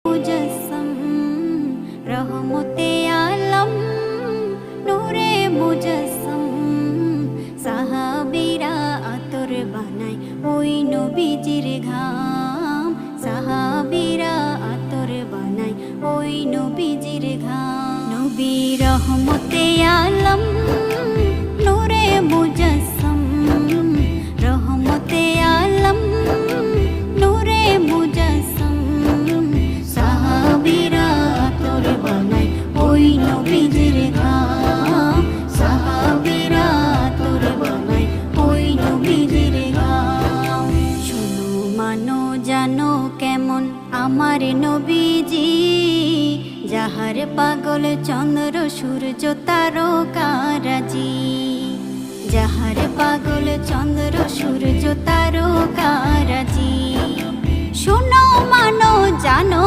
মুজাসসাম রহমতে আলম নূরে মুজাসসাম সাহাবীরা আতর বানায় ওই নবীজির ঘাম সাহাবীরা আতর বানায় ওই নবীজির ঘাম নবী রহমতে আলম নূরে মুজাসসাম রহমতে আলম নূরে মুজাসসাম সাহাবীরা আতর বানায় ওই নবীজির ঘাম সাহাবীরা আতর বানায় ওই নবীজির ঘাম শোনো মানো জানো কেমন আমার নবীজি যাহার পাগল চন্দ্র সূর্য তারকারাজি যাহার পাগল চন্দ্র সূর্য তারকারাজি শোনো মানো জানো